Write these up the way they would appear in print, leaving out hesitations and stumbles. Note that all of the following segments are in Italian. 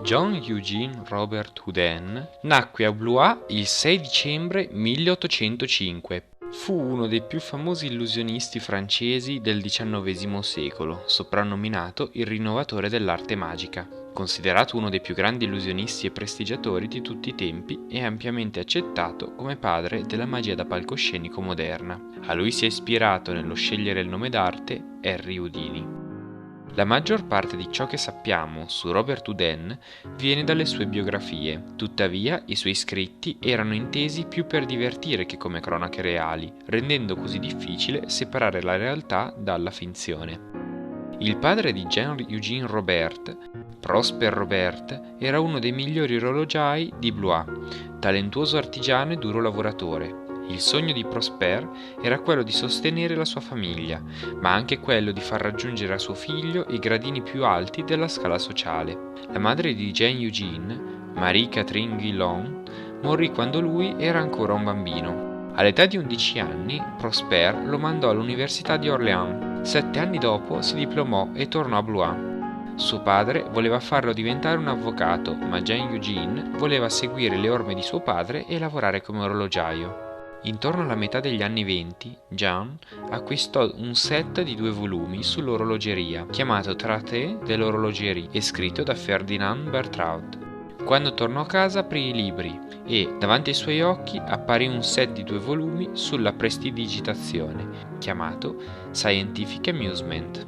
John Eugene Robert Houdin nacque a Blois il 6 dicembre 1805. Fu uno dei più famosi illusionisti francesi del XIX secolo, soprannominato il rinnovatore dell'arte magica. Considerato uno dei più grandi illusionisti e prestigiatori di tutti i tempi, è ampiamente accettato come padre della magia da palcoscenico moderna. A lui si è ispirato nello scegliere il nome d'arte Henri Houdini. La maggior parte di ciò che sappiamo su Robert Houdin viene dalle sue biografie, tuttavia i suoi scritti erano intesi più per divertire che come cronache reali, rendendo così difficile separare la realtà dalla finzione. Il padre di Jean Eugene Robert, Prosper Robert, era uno dei migliori orologiai di Blois, talentuoso artigiano e duro lavoratore. Il sogno di Prosper era quello di sostenere la sua famiglia, ma anche quello di far raggiungere a suo figlio i gradini più alti della scala sociale. La madre di Jean Eugene, Marie-Catherine Guillon, morì quando lui era ancora un bambino. All'età di 11 anni, Prosper lo mandò all'Università di Orléans. 7 anni dopo si diplomò e tornò a Blois. Suo padre voleva farlo diventare un avvocato, ma Jean Eugene voleva seguire le orme di suo padre e lavorare come orologiaio. Intorno alla metà degli anni 20, Jean acquistò un set di 2 volumi sull'orologeria, chiamato Traité de l'horlogerie e scritto da Ferdinand Berthaud. Quando tornò a casa aprì i libri e, davanti ai suoi occhi, apparì un set di 2 volumi sulla prestidigitazione, chiamato Scientific Amusement.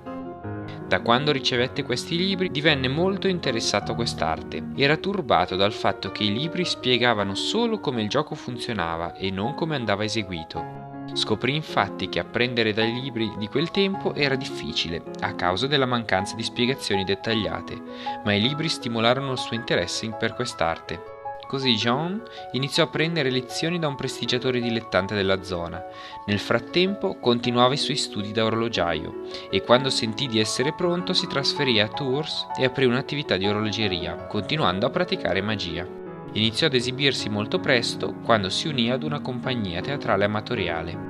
Da quando ricevette questi libri divenne molto interessato a quest'arte. Era turbato dal fatto che i libri spiegavano solo come il gioco funzionava e non come andava eseguito. Scoprì infatti che apprendere dai libri di quel tempo era difficile, a causa della mancanza di spiegazioni dettagliate, ma i libri stimolarono il suo interesse per quest'arte. Così Jean iniziò a prendere lezioni da un prestigiatore dilettante della zona. Nel frattempo continuava i suoi studi da orologiaio e quando sentì di essere pronto si trasferì a Tours e aprì un'attività di orologeria, continuando a praticare magia. Iniziò ad esibirsi molto presto quando si unì ad una compagnia teatrale amatoriale.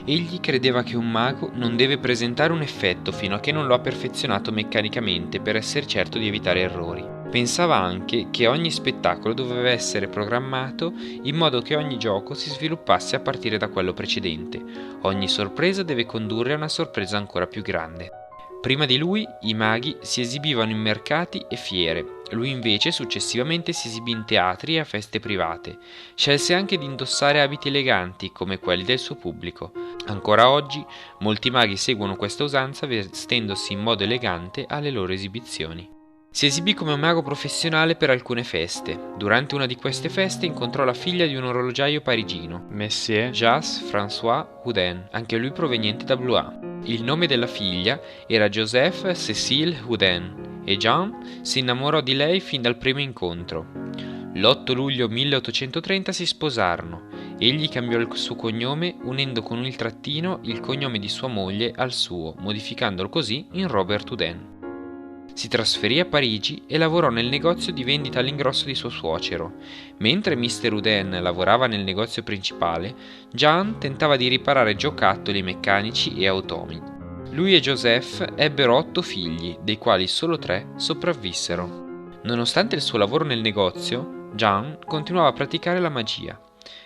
Egli credeva che un mago non deve presentare un effetto fino a che non lo ha perfezionato meccanicamente per essere certo di evitare errori. Pensava anche che ogni spettacolo doveva essere programmato in modo che ogni gioco si sviluppasse a partire da quello precedente. Ogni sorpresa deve condurre a una sorpresa ancora più grande. Prima di lui i maghi si esibivano in mercati e fiere, lui invece successivamente si esibì in teatri e a feste private. Scelse anche di indossare abiti eleganti come quelli del suo pubblico. Ancora oggi molti maghi seguono questa usanza vestendosi in modo elegante alle loro esibizioni. Si esibì come un mago professionale per alcune feste. Durante una di queste feste incontrò la figlia di un orologiaio parigino, Monsieur Jas-François Houdin, anche lui proveniente da Blois. Il nome della figlia era Joseph Cécile Houdin e Jean si innamorò di lei fin dal primo incontro. L'8 luglio 1830 si sposarono. Egli cambiò il suo cognome unendo con il trattino il cognome di sua moglie al suo, modificandolo così in Robert Houdin. Si trasferì a Parigi e lavorò nel negozio di vendita all'ingrosso di suo suocero. Mentre Mr. Houdin lavorava nel negozio principale, Jean tentava di riparare giocattoli meccanici e automi. Lui e Joseph ebbero 8 figli, dei quali solo 3 sopravvissero. Nonostante il suo lavoro nel negozio, Jean continuava a praticare la magia.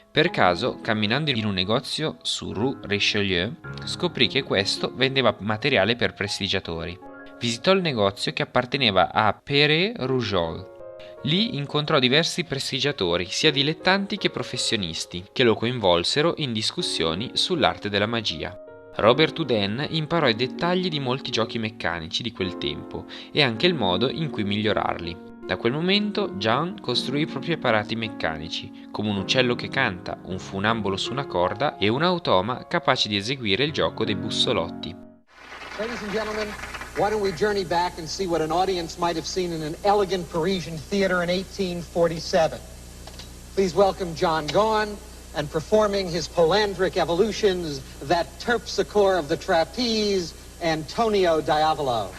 Per caso, camminando in un negozio su Rue Richelieu, scoprì che questo vendeva materiale per prestigiatori. Visitò il negozio che apparteneva a Perret Rougeol. Lì incontrò diversi prestigiatori, sia dilettanti che professionisti, che lo coinvolsero in discussioni sull'arte della magia. Robert Houdin imparò i dettagli di molti giochi meccanici di quel tempo e anche il modo in cui migliorarli. Da quel momento Jean costruì i propri apparati meccanici, come un uccello che canta, un funambolo su una corda e un automa capace di eseguire il gioco dei bussolotti. Ladies and gentlemen, why don't we journey back and see what an audience might have seen in an elegant Parisian theater in 1847. Please welcome John Gaunt, and performing his polandric evolutions, that terpsichore of the trapeze, Antonio Diavolo.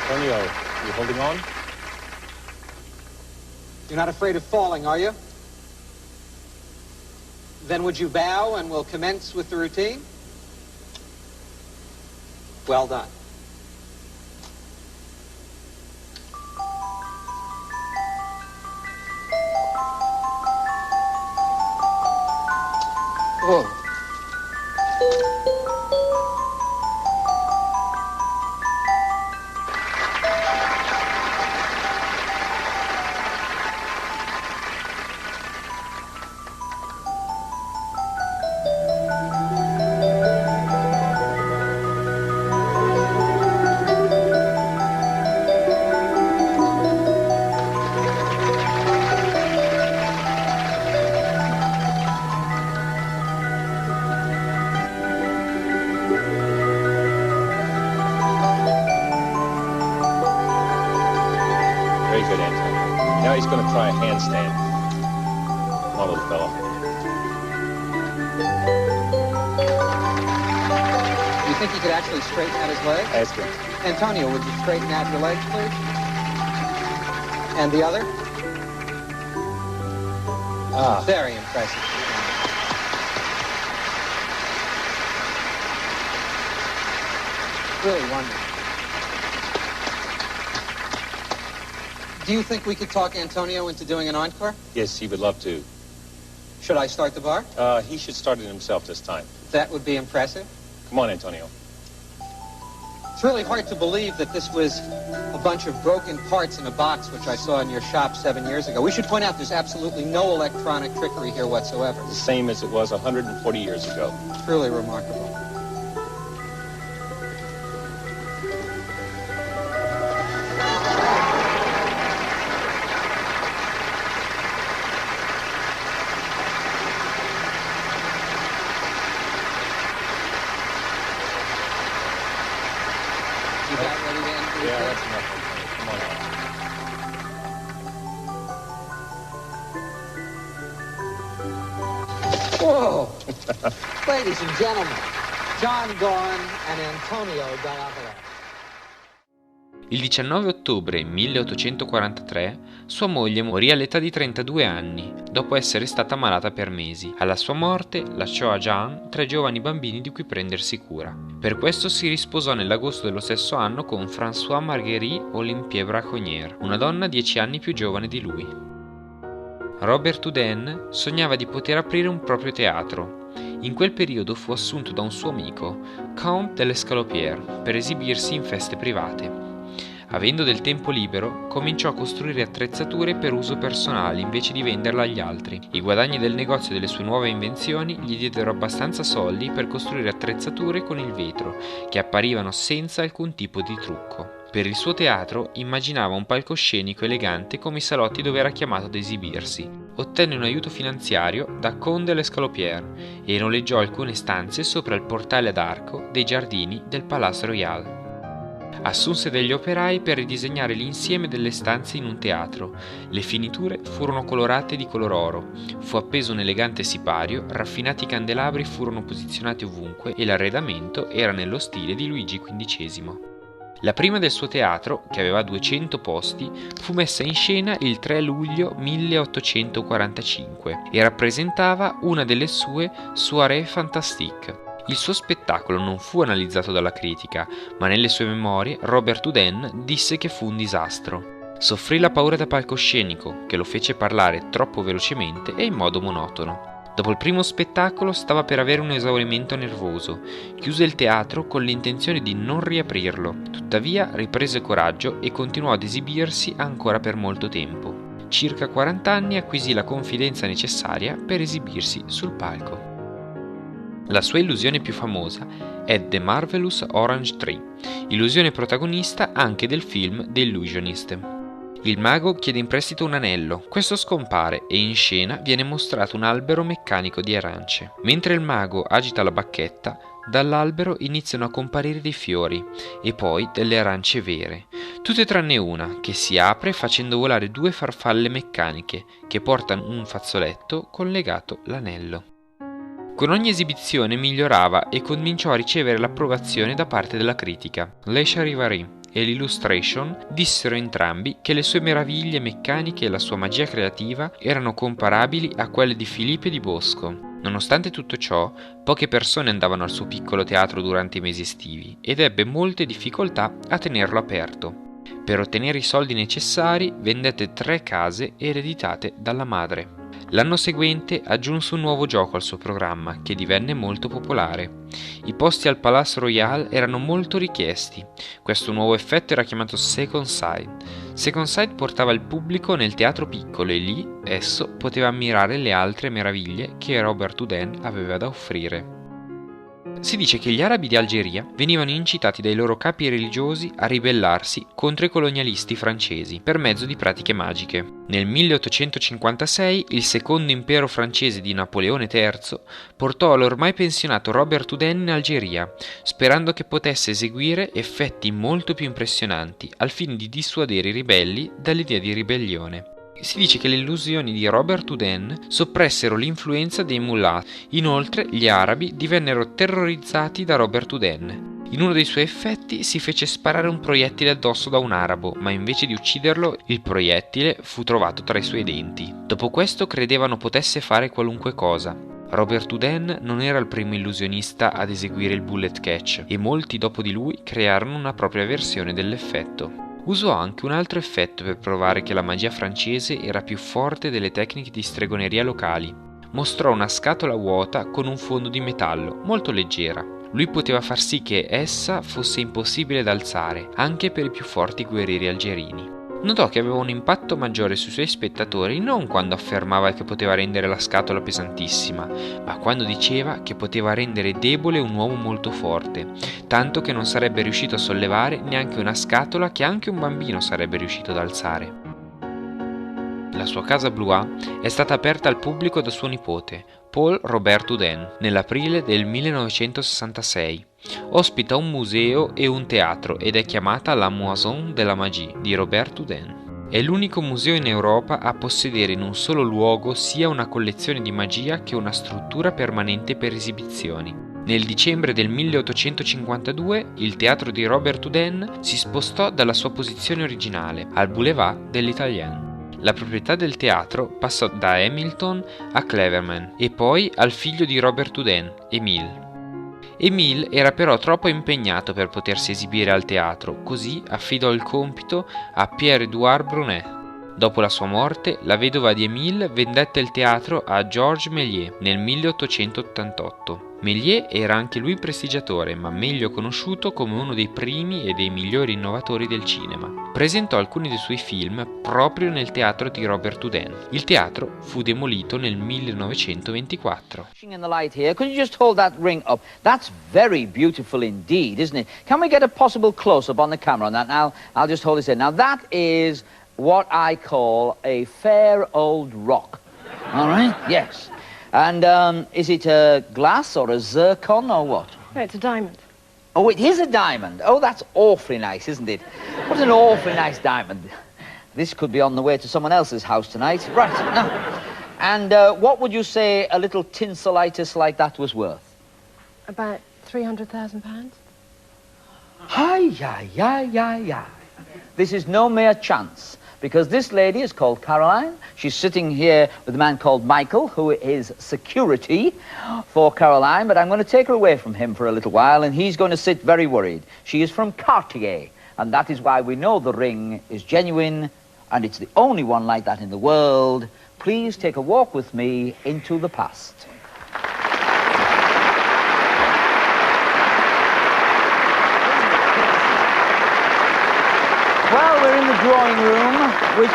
Antonio, you holding on? You're not afraid of falling, are you? Then would you bow and we'll commence with the routine? Well done. Whoa. Very good, Antonio. Now he's going to try a handstand. Come on, little fellow. Do you think he could actually straighten out his legs? Ask him. Antonio, would you straighten out your legs, please? And the other? Ah. Very impressive. Really wonderful. Do you think we could talk Antonio into doing an encore? Yes, he would love to. Should I start the bar? He should start it himself this time. That would be impressive. Come on, Antonio. It's really hard to believe that this was a bunch of broken parts in a box, which I saw in your shop 7 years ago. We should point out there's absolutely no electronic trickery here whatsoever. The same as it was 140 years ago. Truly remarkable. You about ready to end the Yeah, record? that's enough, Antonio. Come on now. Whoa! Ladies and gentlemen, John Gone and Antonio Diavolo. Il 19 ottobre 1843 sua moglie morì all'età di 32 anni, dopo essere stata malata per mesi. Alla sua morte lasciò a Jean 3 giovani bambini di cui prendersi cura. Per questo si risposò nell'agosto dello stesso anno con François Marguerite Olympie Braconnière, una donna 10 anni più giovane di lui. Robert Houdin sognava di poter aprire un proprio teatro. In quel periodo fu assunto da un suo amico, Count de l'Escalopier, per esibirsi in feste private. Avendo del tempo libero, cominciò a costruire attrezzature per uso personale invece di venderla agli altri. I guadagni del negozio delle sue nuove invenzioni gli diedero abbastanza soldi per costruire attrezzature con il vetro, che apparivano senza alcun tipo di trucco. Per il suo teatro immaginava un palcoscenico elegante come i salotti dove era chiamato ad esibirsi. Ottenne un aiuto finanziario da Comte de l'Escalopier e noleggiò alcune stanze sopra il portale ad arco dei giardini del Palais Royal. Assunse degli operai per ridisegnare l'insieme delle stanze in un teatro. Le finiture furono colorate di color oro, fu appeso un elegante sipario, raffinati candelabri furono posizionati ovunque e l'arredamento era nello stile di Luigi XV. La prima del suo teatro, che aveva 200 posti, fu messa in scena il 3 luglio 1845 e rappresentava una delle sue soirée fantastique. Il suo spettacolo non fu analizzato dalla critica, ma nelle sue memorie Robert Houdin disse che fu un disastro. Soffrì la paura da palcoscenico, che lo fece parlare troppo velocemente e in modo monotono. Dopo il primo spettacolo stava per avere un esaurimento nervoso. Chiuse il teatro con l'intenzione di non riaprirlo. Tuttavia riprese coraggio e continuò ad esibirsi ancora per molto tempo. Circa 40 anni acquisì la confidenza necessaria per esibirsi sul palco. La sua illusione più famosa è The Marvelous Orange Tree, illusione protagonista anche del film The Illusionist. Il mago chiede in prestito un anello, questo scompare e in scena viene mostrato un albero meccanico di arance. Mentre il mago agita la bacchetta, dall'albero iniziano a comparire dei fiori e poi delle arance vere, tutte tranne una, che si apre facendo volare 2 farfalle meccaniche che portano un fazzoletto collegato l'anello. Con ogni esibizione migliorava e cominciò a ricevere l'approvazione da parte della critica. Le Charivari e l'Illustration dissero entrambi che le sue meraviglie meccaniche e la sua magia creativa erano comparabili a quelle di Filippo di Bosco. Nonostante tutto ciò, poche persone andavano al suo piccolo teatro durante i mesi estivi ed ebbe molte difficoltà a tenerlo aperto. Per ottenere i soldi necessari vendette 3 case ereditate dalla madre. L'anno seguente aggiunse un nuovo gioco al suo programma, che divenne molto popolare. I posti al Palais Royal erano molto richiesti. Questo nuovo effetto era chiamato Second Sight. Second Sight portava il pubblico nel teatro piccolo e lì esso poteva ammirare le altre meraviglie che Robert Houdin aveva da offrire. Si dice che gli arabi di Algeria venivano incitati dai loro capi religiosi a ribellarsi contro i colonialisti francesi per mezzo di pratiche magiche. Nel 1856 il secondo impero francese di Napoleone III portò l'ormai pensionato Robert Houdin in Algeria, sperando che potesse eseguire effetti molto più impressionanti al fine di dissuadere i ribelli dall'idea di ribellione. Si dice che le illusioni di Robert Houdin soppressero l'influenza dei mullah. Inoltre, gli arabi divennero terrorizzati da Robert Houdin. In uno dei suoi effetti si fece sparare un proiettile addosso da un arabo, ma invece di ucciderlo, il proiettile fu trovato tra i suoi denti. Dopo questo credevano potesse fare qualunque cosa. Robert Houdin non era il primo illusionista ad eseguire il bullet catch e molti dopo di lui crearono una propria versione dell'effetto. Usò anche un altro effetto per provare che la magia francese era più forte delle tecniche di stregoneria locali. Mostrò una scatola vuota con un fondo di metallo, molto leggera. Lui poteva far sì che essa fosse impossibile da alzare, anche per i più forti guerrieri algerini. Notò che aveva un impatto maggiore sui suoi spettatori non quando affermava che poteva rendere la scatola pesantissima, ma quando diceva che poteva rendere debole un uomo molto forte, tanto che non sarebbe riuscito a sollevare neanche una scatola che anche un bambino sarebbe riuscito ad alzare. La sua casa Blois è stata aperta al pubblico da suo nipote, Paul Robert Houdin, nell'aprile del 1966. Ospita un museo e un teatro ed è chiamata la Maison de la Magie di Robert Houdin. È l'unico museo in Europa a possedere in un solo luogo sia una collezione di magia che una struttura permanente per esibizioni. Nel dicembre del 1852 il teatro di Robert Houdin si spostò dalla sua posizione originale al Boulevard de l'Italien. La proprietà del teatro passò da Hamilton a Cleverman e poi al figlio di Robert Houdin, Émile. Émile era però troppo impegnato per potersi esibire al teatro, così affidò il compito a Pierre-Édouard Brunet. Dopo la sua morte, la vedova di Émile vendette il teatro a Georges Méliès nel 1888. Méliès era anche lui prestigiatore, ma meglio conosciuto come uno dei primi e dei migliori innovatori del cinema. Presentò alcuni dei suoi film proprio nel teatro di Robert Houdin. Il teatro fu demolito nel 1924. In the light here, could you just hold that ring up? That's very beautiful indeed, isn't it? Can we get a possible close-up on the camera on that? Now, I'll just hold this in. Now, that is what I call a fair old rock. All right? Yes. And is it a glass or a zircon or what? No, it's a diamond. Oh, it is a diamond. Oh, that's awfully nice, isn't it? What an awfully nice diamond. This could be on the way to someone else's house tonight. Right, now. And what would you say a little tinselitis like that was worth? About £300,000. Hi. This is no mere chance, because this lady is called Caroline. She's sitting here with a man called Michael, who is security for Caroline, but I'm going to take her away from him for a little while, and he's going to sit very worried. She is from Cartier, and that is why we know the ring is genuine, and it's the only one like that in the world. Please take a walk with me into the past. Well, we're in the drawing room, which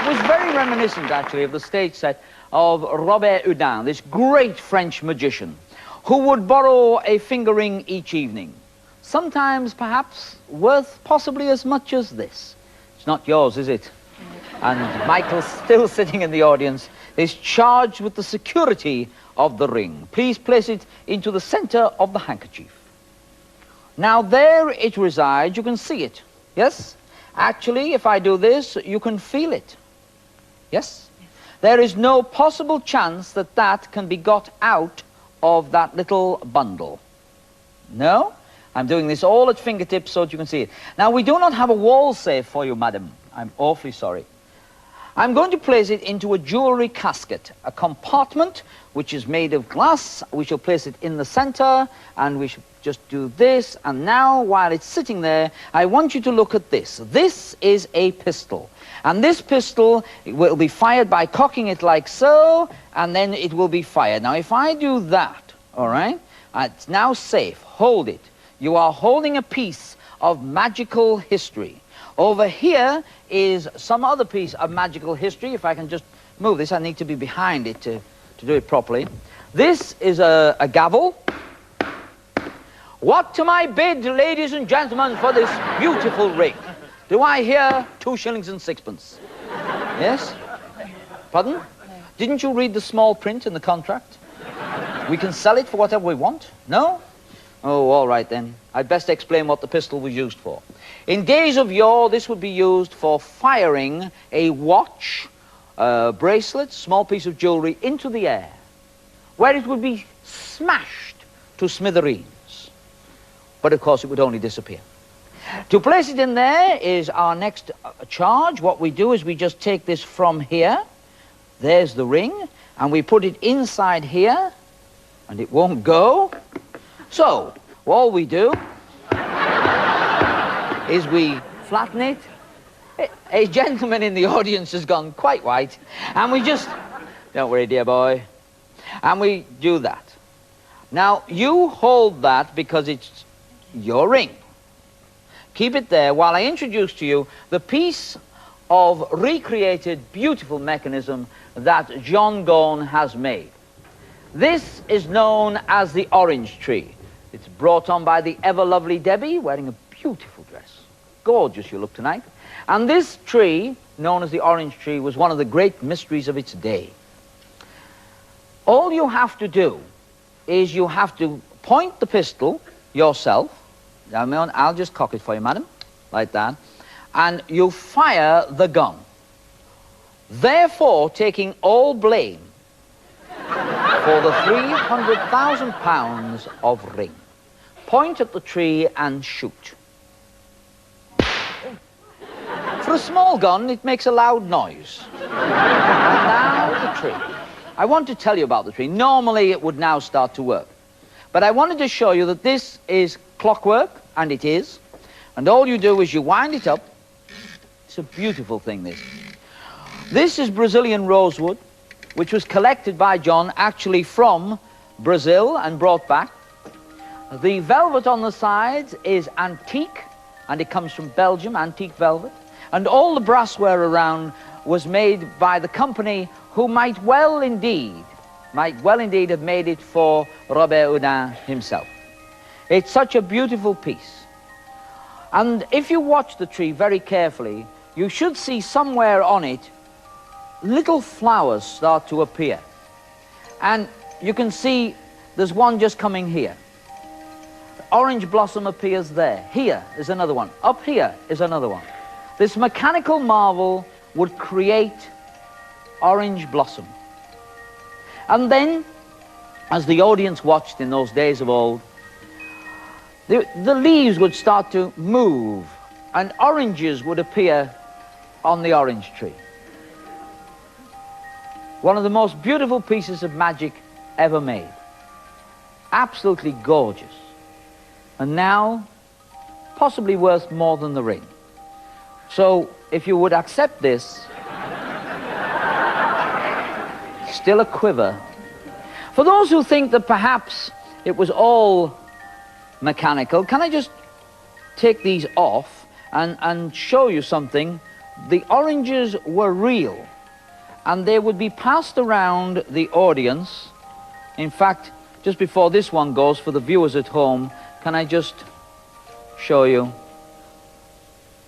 was very reminiscent, actually, of the stage set of Robert Houdin, this great French magician, who would borrow a finger ring each evening, sometimes perhaps worth possibly as much as this. It's not yours, is it? And Michael, still sitting in the audience, is charged with the security of the ring. Please place it into the center of the handkerchief. Now, there it resides. You can see it, yes? Actually, if I do this, you can feel it. Yes? There is no possible chance that that can be got out of that little bundle. No? I'm doing this all at fingertips so that you can see it. Now, we do not have a wall safe for you, madam. I'm awfully sorry. I'm going to place it into a jewelry casket, a compartment which is made of glass. We shall place it in the center, and we shall just do this. And now, while it's sitting there, I want you to look at this. This is a pistol. And this pistol will be fired by cocking it like so, and then it will be fired. Now, if I do that, all right, it's now safe. Hold it. You are holding a piece of magical history. Over here is some other piece of magical history. If I can just move this, I need to be behind it to do it properly. This is a gavel. What am I bid, ladies and gentlemen, for this beautiful ring? Do I hear 2 shillings and 6pence? Yes? Pardon? Didn't you read the small print in the contract? We can sell it for whatever we want? No? Oh, all right then. I'd best explain what the pistol was used for. In days of yore, this would be used for firing a watch, bracelet, small piece of jewelry into the air, where it would be smashed to smithereens. But of course, it would only disappear. To place it in there is our next charge. What we do is we just take this from here. There's the ring, and we put it inside here, and it won't go. So, all we do is we flatten it. A gentleman in the audience has gone quite white, and we just, don't worry, dear boy, and we do that. Now, you hold that because it's your ring. Keep it there while I introduce to you the piece of recreated, beautiful mechanism that John Gone has made. This is known as the orange tree. It's brought on by the ever-lovely Debbie, wearing a beautiful dress. Gorgeous you look tonight. And this tree, known as the orange tree, was one of the great mysteries of its day. All you have to do is you have to point the pistol yourself. I'll just cock it for you, madam, like that. And you fire the gun, therefore taking all blame for the £300,000 of ring. Point at the tree and shoot. For a small gun, it makes a loud noise. And now the tree. I want to tell you about the tree. Normally, it would now start to work. But I wanted to show you that this is clockwork, and it is. And all you do is you wind it up. It's a beautiful thing, this. This is Brazilian rosewood, which was collected by John actually from Brazil and brought back. The velvet on the sides is antique, and it comes from Belgium, antique velvet. And all the brassware around was made by the company who might well indeed have made it for Robert Houdin himself. It's such a beautiful piece. And if you watch the tree very carefully, you should see somewhere on it little flowers start to appear. And you can see there's one just coming here. Orange blossom appears there. Here is another one. Up here is another one. This mechanical marvel would create orange blossom. And then, as the audience watched in those days of old, the leaves would start to move, and oranges would appear on the orange tree. One of the most beautiful pieces of magic ever made. Absolutely gorgeous. And now, possibly worth more than the ring. So, if you would accept this, still a quiver. For those who think that perhaps it was all mechanical, can I just take these off and show you something? The oranges were real, and they would be passed around the audience. In fact, just before this one goes, for the viewers at home, can I just show you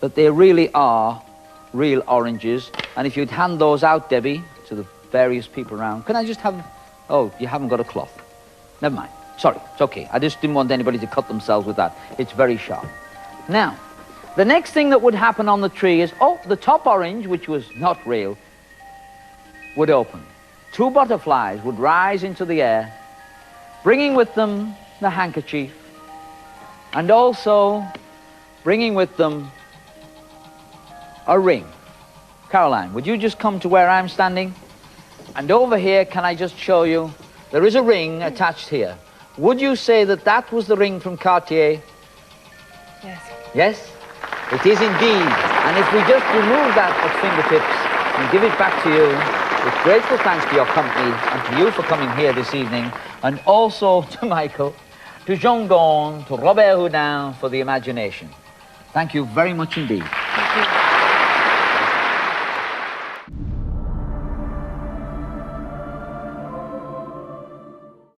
that they really are real oranges? And if you'd hand those out, Debbie, to the various people around. Can I just have... Oh, you haven't got a cloth. Never mind. Sorry, it's okay. I just didn't want anybody to cut themselves with that. It's very sharp. Now, the next thing that would happen on the tree is, oh, the top orange, which was not real, would open. 2 butterflies would rise into the air, bringing with them the handkerchief, and also bringing with them a ring. Caroline, would you just come to where I'm standing? And over here, can I just show you, there is a ring attached here. Would you say that that was the ring from Cartier? Yes. Yes? It is indeed. And if we just remove that at fingertips and give it back to you, with grateful thanks to your company and to you for coming here this evening, and also to Michael, to Jean Gaugne, to Robert Houdin for the imagination. Thank you very much indeed. Thank you.